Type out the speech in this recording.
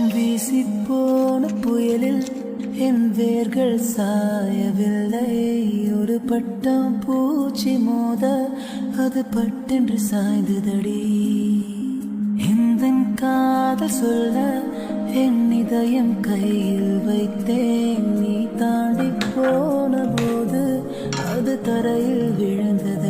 வீசிப்போன புயலில் என் வேர்கள் சாயவில்லை. ஒரு பட்டம் பூச்சி மோத அது பட்டென்று சாய்ந்ததடி. இந்த காதல் சொல்ல என் இதயம் கையில் வைத்தேன். நீ தாண்டி போன போது அது தரையில் விழுந்தது.